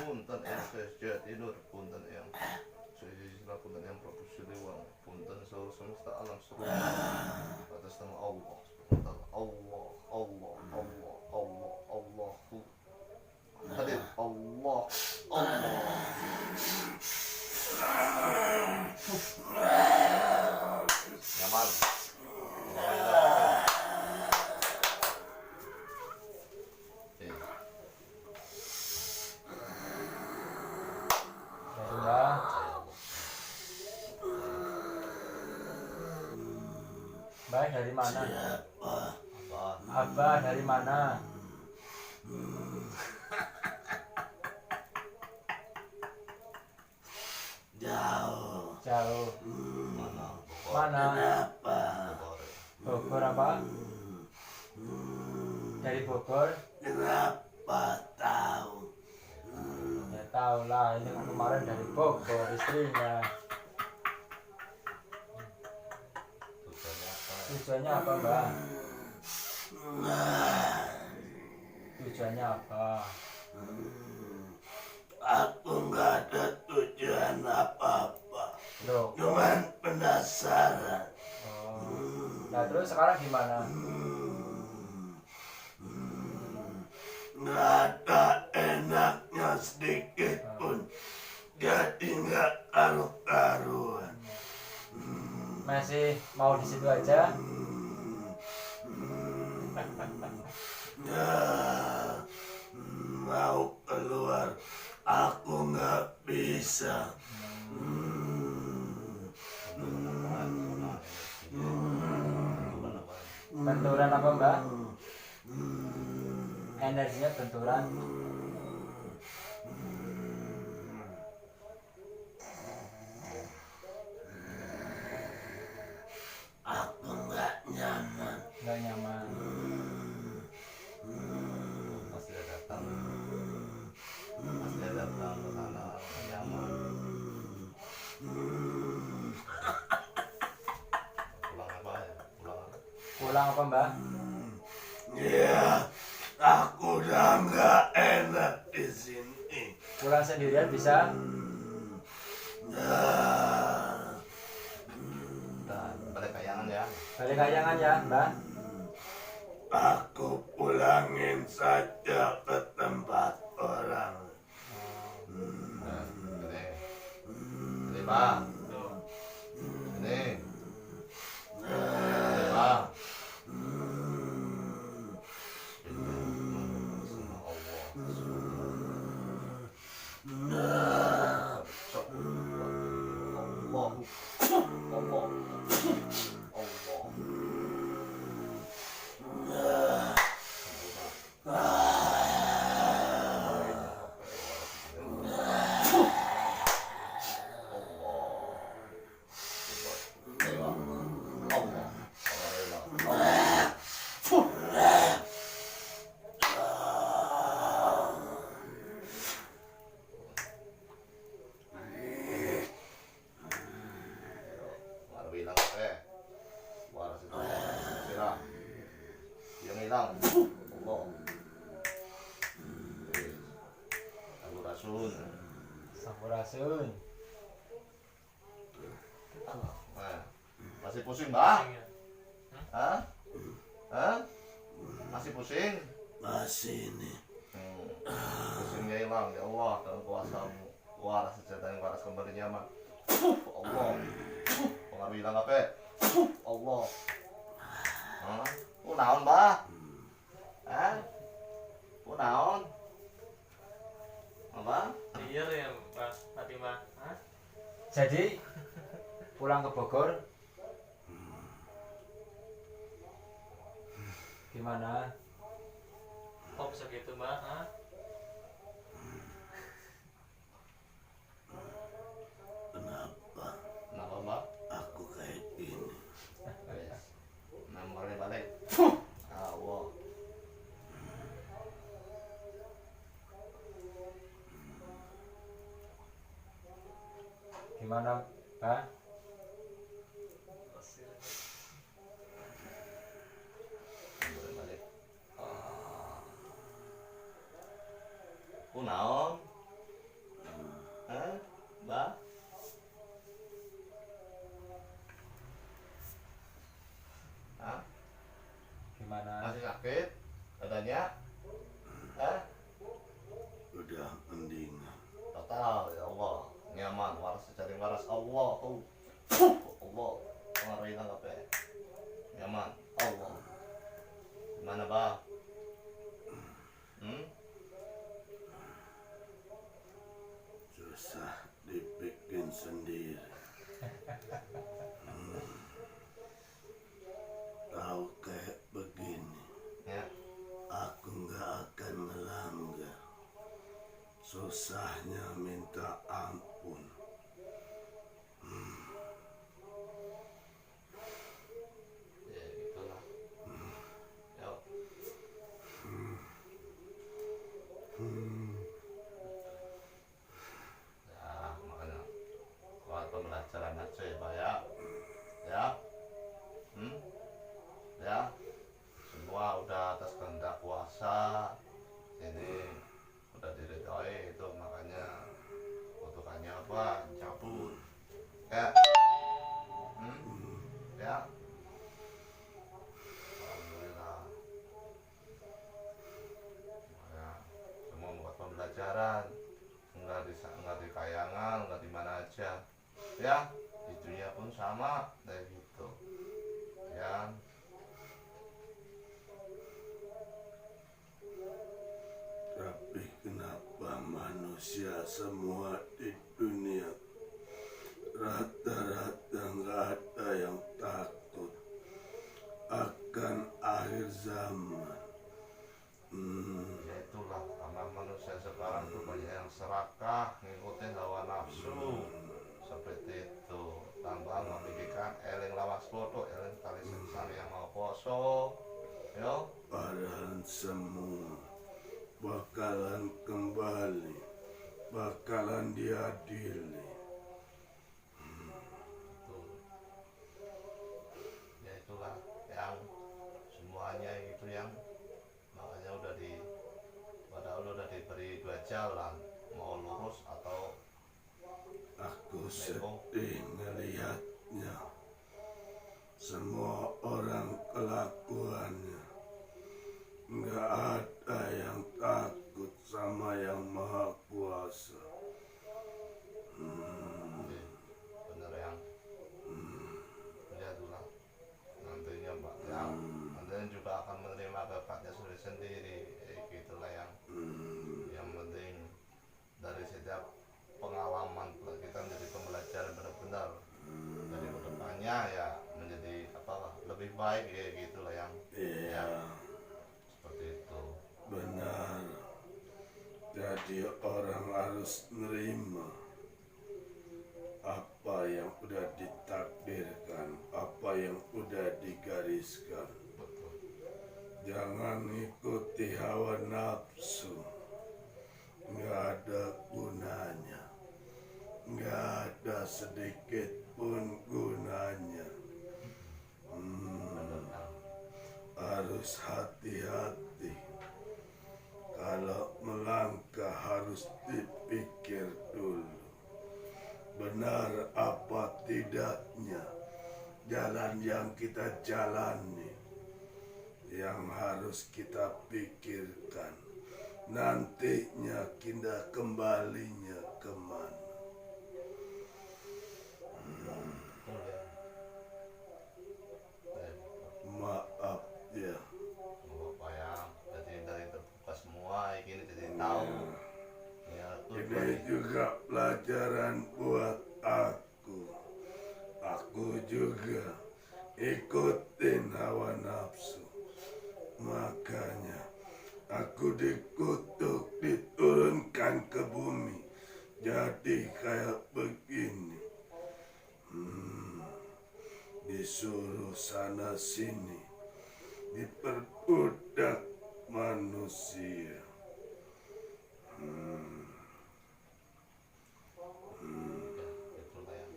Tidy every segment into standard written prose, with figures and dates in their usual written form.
punten yang sejati nur punten yang sejati punten yang Prabu Siliwangi punten seluruh semesta alam seluruh atas nama Allah Allah Allah Allah Allah Allahu hadir Allah Allah nyaman Mbak dari mana? Abah dari mana? Jauh. Mana? Bogor apa? Dari Bogor? Kenapa tahu? Ya tahu lah, ini kan kemarin dari Bogor istrinya. Tujuannya apa Mbak? Tujuannya apa? Aku nggak ada tujuan apa-apa. Loh. Cuman penasaran. Nah terus sekarang gimana? Nggak ada enaknya sedikit pun. Jadi nggak karu-karuan. Masih mau di situ aja? Ya, mau keluar aku nggak bisa. Benturan apa Mbak? Energinya benturan. Aku nggak nyaman. Nggak nyaman. pasti ada datang ke sana nyaman pulang apa ya Pulang apa Mbak? Ya, aku udah nggak enak di sini. Pulang sendirian bisa? balik kayangan ya Balik kayangan ya Mbak? Aku pulangin saja ke tempat orang. ini bang ini bang hilang Allah Sampurasun Sampurasun. nah, masih pusing Mbak? Hah? Hah? Masih pusing? Masih nih. Pusingnya hilang ya Allah dalam kuasamu waras sejahtera yang waras kembali nyaman Allah pengaruh hilang apa Allah naon Mbak? Hah? Naon? Apa? Iya ya Pak Fatimah. Hah? Jadi pulang ke Bogor gimana? Kok bisa gitu Mbak? Hah? Kenapa Mbak? Aku kayak gini. Nomornya balik. Allah. Gimana Pak? Nomornya balik. Naon? Allah, Allah, pengaruhin lang kape. Yaman, Allah. Gimana ba? Susah dibikin sendiri. Tahu kayak begini, Ya, aku nggak akan melanggar. Susahnya minta ampun. ya gitulah. Yuk. Ya, makanya buat pembelajaran aja ya, Pak ya. Ya. Ya. Semua udah atas kehendak kuasa. Ini udah diridhoi itu, makanya kutukannya apa? Cabut. Ya. Ya. Alhamdulillah. Makanya semua membuat pembelajaran. Enggak di kayangan, enggak di mana aja. Ya, di dunia pun sama kayak gitu. Ya. Tapi kenapa manusia semua di dunia rata-rata nggak ada yang takut akan akhir zaman? Ya itulah, karena manusia sekarang tuh banyak yang serakah, ngikutin hawa nafsu. Seperti itu. Tanpa memikirkan eling lawas bodoh, eling tali sengsara yang mau poso. Yo. Padahal semua bakalan kembali, bakalan diadili. Betul. Ya itulah yang semuanya itu yang makanya padahal udah diberi dua jalan, mau lurus atau Aku sedih ngelihatnya. Semua orang kelakuannya nggak ada yang takut sama yang maha kuasa. bener yang lihatlah nantinya Mbak yang nantinya juga akan menerima kebaknya sendiri-sendiri. Gitulah yang penting dari setiap pengalaman kita menjadi pembelajaran benar-benar dari kedepannya ya menjadi apa lebih baik ya gitulah yang Iya, seperti itu. benar. Jadi orang harus nerima apa yang udah ditakdirkan, apa yang udah digariskan. Betul. Jangan ikuti hawa nafsu. Nggak ada gunanya. Nggak ada sedikit pun gunanya. Harus hati-hati. Kalau melangkah harus dipikir dulu. Benar apa tidaknya jalan yang kita jalani, yang harus kita pikirkan nantinya kita kembalinya kemana. Betul ya. Maaf ya. Bapak yang jadi dari terbuka semua ini jadi tahu ya Ini juga pelajaran buat aku. Aku juga ikutin hawa nafsu. Makanya aku dikutuk, diturunkan ke bumi. Jadi kayak begini. Disuruh sana sini. Diperbudak manusia. itulah yang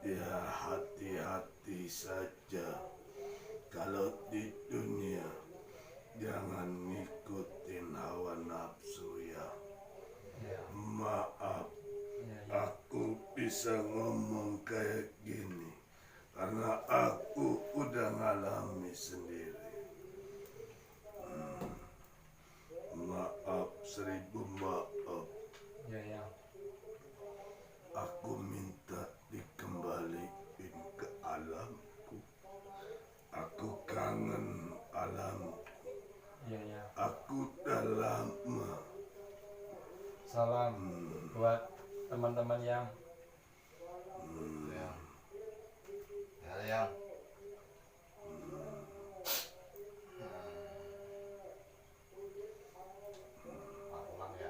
Ya hati-hati saja. Kalau di dunia jangan ngikutin hawa nafsu ya. Ya. Maaf, Ya, ya. aku bisa ngomong kayak gini karena aku udah ngalami sendiri. Maaf, 1000 maaf. Ya, ya. Aku minta dikembalikan salam buat teman-teman yang yang ulang ya.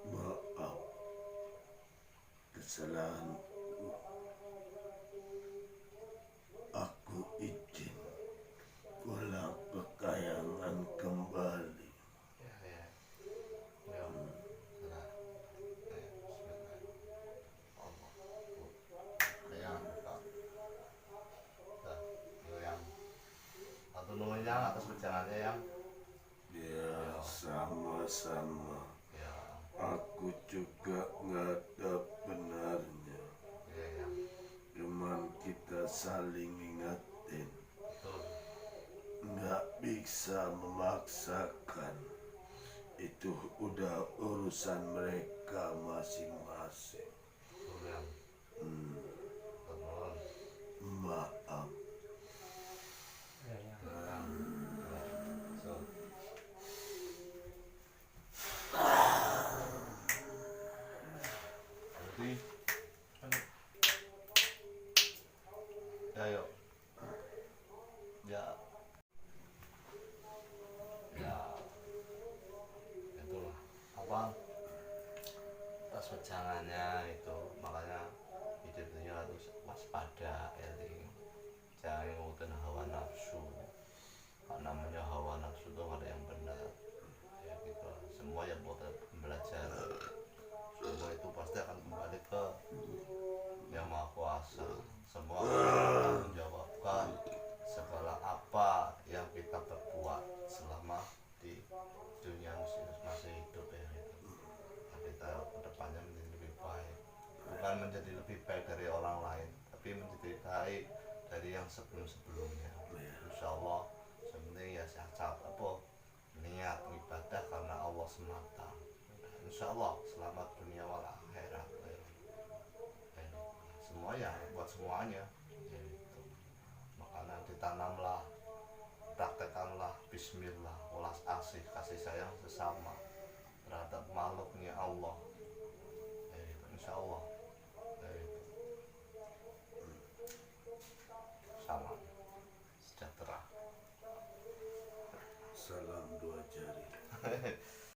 Maaf kesalahan. Aku izin pulang ke kayangan kembali. Ya. Nah, bismillah. Allah. Yang yang atau nunggu yang atas pejangannya yang Ya, sama-sama. ya Aku juga nggak ada benarnya. yang Cuman kita saling ingatin. betul. Nggak bisa memaksakan. Itu udah urusan mereka masing-masing. Betul yang betul. Maaf. ya, yang So, jadi ayo ya itulah apa atas pejangannya itu, makanya hidupnya harus waspada Eli, jangan ngikutin hawa nafsu, karena namanya hawa nafsu itu ada yang benar ya gitu. Semua yang boleh belajar, semua itu pasti akan kembali ke yang maha kuasa. Semua akan menjawabkan segala apa yang kita perbuat selama di dunia masih hidup ya gitu. Nah, kita kedepannya menjadi lebih baik, bukan menjadi lebih baik dari orang lain, tapi menjadi baik dari yang sebelum-sebelumnya. Insya Allah sebenarnya ya sehat apa niat ibadah karena Allah semata. Insya Allah selamat dunia wal akhirat. Semua ya buat semuanya ya, gitu. Makanya ditanamlah, praktekanlah bismillah, ulas asih, kasih sayang sesama terhadap makhluknya Allah ya, gitu. Insya Allah ya, gitu. Salam sejahtera. Salam dua jari.